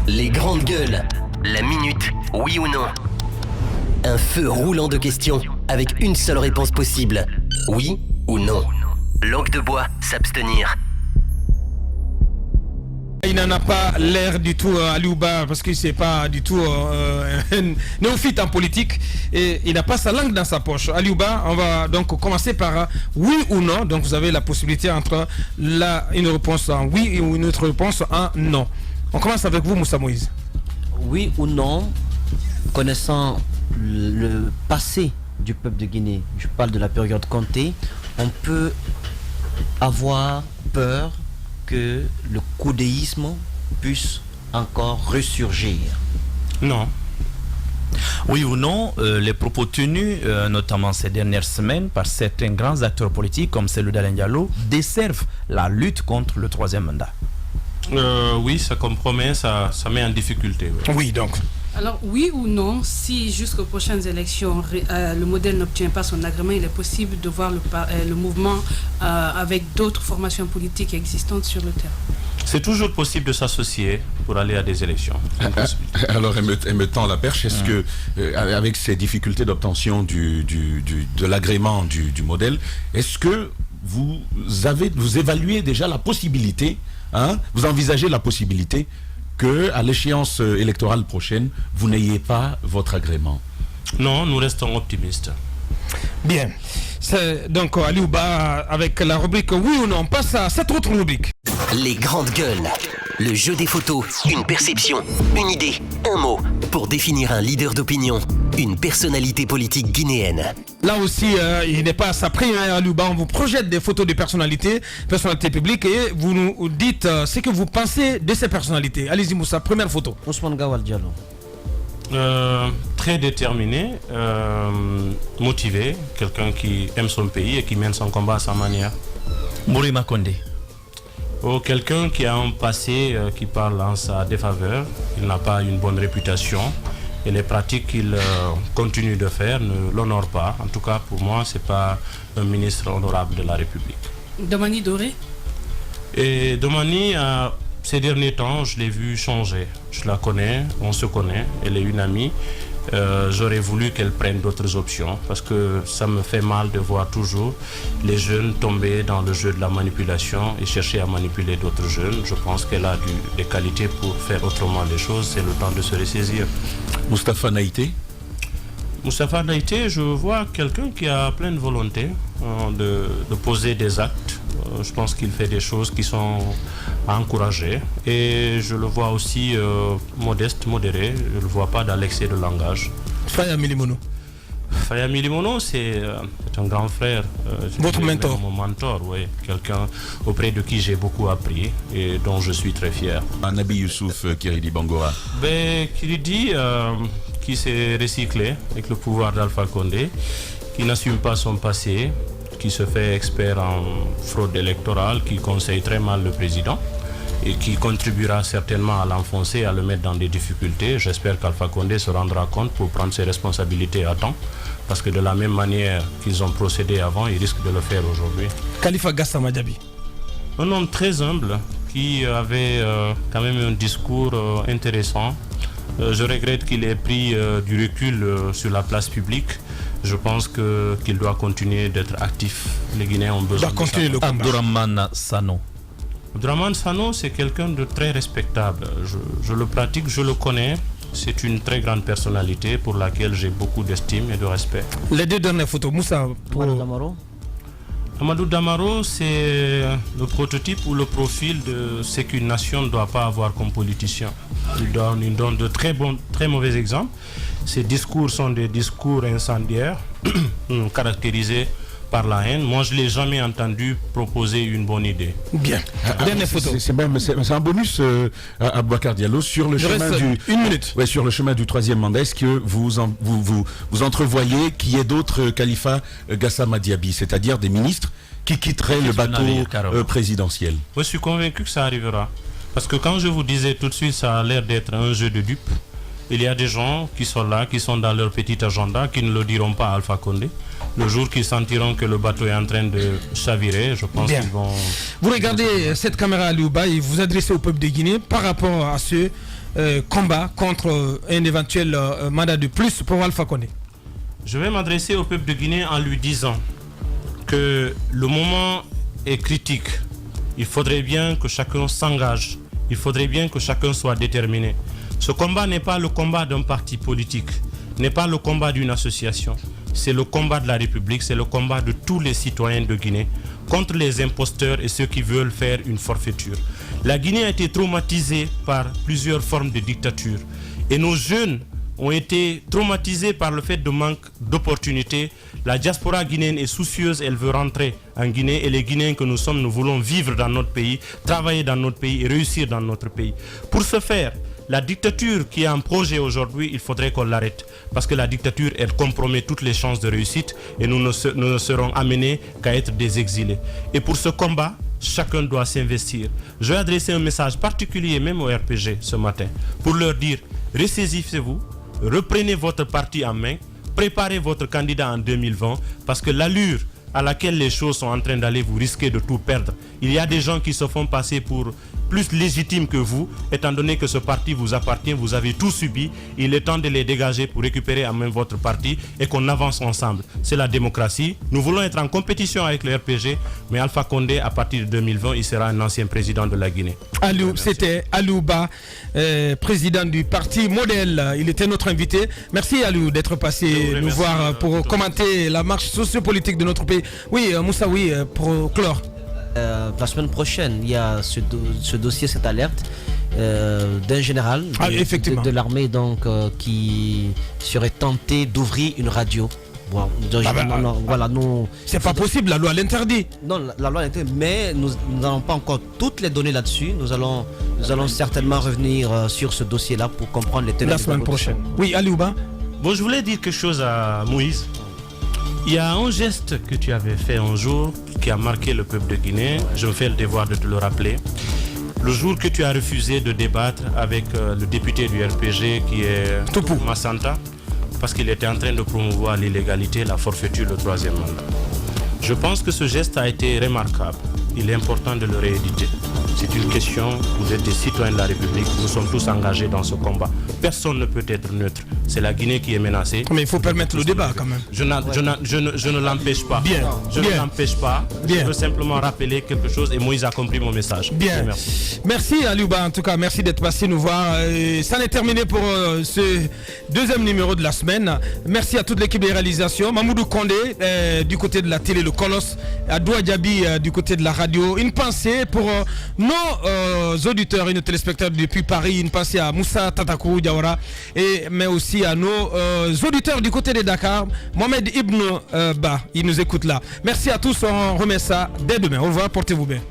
Les grandes gueules. La minute, oui ou non. Un feu roulant de questions avec une seule réponse possible. Oui ou non. Langue de bois, s'abstenir. Il n'en a pas l'air du tout, Aliouba, parce qu'il n'est pas du tout un néophyte en politique et il n'a pas sa langue dans sa poche. Aliouba, on va donc commencer par oui ou non. Donc vous avez la possibilité entre une réponse en oui et une autre réponse en non. On commence avec vous, Moussa Moïse. Oui ou non, connaissant le passé du peuple de Guinée, je parle de la période Conté, on peut avoir peur que le coudéisme puisse encore ressurgir. Non. Oui ou non, les propos tenus, notamment ces dernières semaines, par certains grands acteurs politiques comme celui d'Alain Diallo, desservent la lutte contre le troisième mandat. Oui, ça compromet, ça met en difficulté. Oui, oui donc. Alors, oui ou non, si jusqu'aux prochaines élections, le modèle n'obtient pas son agrément, il est possible de voir le mouvement avec d'autres formations politiques existantes sur le terrain. C'est toujours possible de s'associer pour aller à des élections. Alors, elle me tend la perche. Est-ce que, avec ces difficultés d'obtention de l'agrément du modèle, est-ce que vous évaluez déjà la possibilité, vous envisagez la possibilité qu'à l'échéance électorale prochaine, vous n'ayez pas votre agrément? Non, nous restons optimistes. Bien. C'est donc Aliouba avec la rubrique oui ou non. On passe à cette autre rubrique. Les grandes gueules. Le jeu des photos, une perception, une idée, un mot pour définir un leader d'opinion, une personnalité politique guinéenne. Là aussi, il n'est pas à sa prime, Aliouba. On vous projette des photos de personnalités publiques et vous nous dites ce que vous pensez de ces personnalités. Allez-y Moussa, première photo. Ousmane Gawal Diallo. Très déterminé, motivé, quelqu'un qui aime son pays et qui mène son combat à sa manière. Mourima Kondé. Quelqu'un qui a un passé qui parle en sa défaveur, il n'a pas une bonne réputation et les pratiques qu'il continue de faire ne l'honorent pas. En tout cas, pour moi, ce n'est pas un ministre honorable de la République. Domani Doré. Et Domani, ces derniers temps, je l'ai vu changer. Je la connais, on se connaît, elle est une amie. J'aurais voulu qu'elle prenne d'autres options parce que ça me fait mal de voir toujours les jeunes tomber dans le jeu de la manipulation et chercher à manipuler d'autres jeunes. Je pense qu'elle a des qualités pour faire autrement les choses. C'est le temps de se ressaisir. Moustapha Naïté. Moustapha Naïté, je vois quelqu'un qui a pleine volonté de poser des actes. Je pense qu'il fait des choses qui sont à encourager. Et je le vois aussi modeste, modéré. Je ne le vois pas dans l'excès de langage. Faya Milimono. Faya Milimono, c'est un grand frère. Votre mentor. Mon mentor, oui. Quelqu'un auprès de qui j'ai beaucoup appris et dont je suis très fier. Nabi Youssouf Kiridi Bangora. Kiridi, qui s'est recyclé avec le pouvoir d'Alpha Condé, qui n'assume pas son passé, qui se fait expert en fraude électorale, qui conseille très mal le président et qui contribuera certainement à l'enfoncer, à le mettre dans des difficultés. J'espère qu'Alpha Condé se rendra compte pour prendre ses responsabilités à temps, parce que de la même manière qu'ils ont procédé avant, ils risquent de le faire aujourd'hui. Khalifa Gassama Diaby. Un homme très humble qui avait quand même un discours intéressant. Je regrette qu'il ait pris du recul sur la place publique. Je pense qu'il doit continuer d'être actif. Les Guinéens ont besoin de ça. Abdourahmane Sano. Abdourahmane Sano, c'est quelqu'un de très respectable. Je le pratique, je le connais. C'est une très grande personnalité pour laquelle j'ai beaucoup d'estime et de respect. Les deux dernières photos, Moussa. Amadou Damaro, c'est le prototype ou le profil de ce qu'une nation ne doit pas avoir comme politicien. Il donne de très mauvais exemples. Ses discours sont des discours incendiaires, caractérisés par la haine. Moi, je ne l'ai jamais entendu proposer une bonne idée. Bien. Dernière photo. C'est un bonus à Boubacar Diallo sur le chemin sur le chemin du troisième mandat. Est-ce que vous entrevoyez qu'il y ait d'autres Khalifa Gassama Diaby, c'est-à-dire des ministres qui quitteraient le bateau présidentiel? Moi, je suis convaincu que ça arrivera. Parce que quand je vous disais tout de suite, ça a l'air d'être un jeu de dupes. Il y a des gens qui sont là, qui sont dans leur petit agenda, qui ne le diront pas à Alpha Condé. Le jour qu'ils sentiront que le bateau est en train de chavirer, je pense qu'ils vont... Vous regardez cette caméra à Liouba et vous adressez au peuple de Guinée par rapport à ce combat contre un éventuel mandat de plus pour Alpha Condé. Je vais m'adresser au peuple de Guinée en lui disant que le moment est critique. Il faudrait bien que chacun s'engage. Il faudrait bien que chacun soit déterminé. Ce combat n'est pas le combat d'un parti politique, n'est pas le combat d'une association. C'est le combat de la République, c'est le combat de tous les citoyens de Guinée contre les imposteurs et ceux qui veulent faire une forfaiture. La Guinée a été traumatisée par plusieurs formes de dictature et nos jeunes ont été traumatisés par le fait de manque d'opportunités. La diaspora guinéenne est soucieuse, elle veut rentrer en Guinée et les Guinéens que nous sommes, nous voulons vivre dans notre pays, travailler dans notre pays et réussir dans notre pays. Pour ce faire, la dictature qui est en projet aujourd'hui, il faudrait qu'on l'arrête. Parce que la dictature, elle compromet toutes les chances de réussite et nous ne serons amenés qu'à être des exilés. Et pour ce combat, chacun doit s'investir. Je vais adresser un message particulier même au RPG ce matin pour leur dire, ressaisissez-vous, reprenez votre parti en main, préparez votre candidat en 2020 parce que l'allure à laquelle les choses sont en train d'aller, vous risquez de tout perdre. Il y a des gens qui se font passer pour plus légitimes que vous, étant donné que ce parti vous appartient, vous avez tout subi. Il est temps de les dégager pour récupérer en main votre parti et qu'on avance ensemble. C'est la démocratie. Nous voulons être en compétition avec le RPG, mais Alpha Condé, à partir de 2020, il sera un ancien président de la Guinée. C'était Alouba, président du parti Modèle. Il était notre invité. Merci Alou d'être passé nous voir pour commenter la marche sociopolitique de notre pays. Oui, Moussa, oui, pour clore. La semaine prochaine, il y a ce dossier, cette alerte d'un général de l'armée qui serait tenté d'ouvrir une radio. Voilà, c'est pas possible, la loi l'interdit. Non, la loi l'interdit, mais nous n'avons pas encore toutes les données là-dessus. Nous allons certainement revenir sur ce dossier-là pour comprendre les tenants. La semaine prochaine. Oui, Aliouba. Bon, je voulais dire quelque chose à Moïse. Il y a un geste que tu avais fait un jour qui a marqué le peuple de Guinée. Je me fais le devoir de te le rappeler. Le jour que tu as refusé de débattre avec le député du RPG qui est Toupou Massanta, parce qu'il était en train de promouvoir l'illégalité, la forfaiture, le troisième mandat. Je pense que ce geste a été remarquable. Il est important de le rééditer. C'est une question, vous êtes des citoyens de la République, nous sommes tous engagés dans ce combat. Personne ne peut être neutre. C'est la Guinée qui est menacée. Mais il faut permettre le débat quand même. Je ne l'empêche pas. Bien. Je ne l'empêche pas. Bien. Je veux simplement rappeler quelque chose et Moïse a compris mon message. Bien. Merci. Merci Aliouba, en tout cas, merci d'être passé nous voir. Ça n'est terminé pour ce deuxième numéro de la semaine. Merci à toute l'équipe de réalisation. Mamoudou Kondé du côté de la télé, le Colosse. Adoua Diaby du côté de la radio. Une pensée pour nos auditeurs et nos téléspectateurs depuis Paris. Une pensée à Moussa Tatakou Diawara mais aussi à nos auditeurs du côté de Dakar. Mohamed Ibn Ba, il nous écoute là. Merci à tous, on remet ça dès demain. Au revoir, portez-vous bien.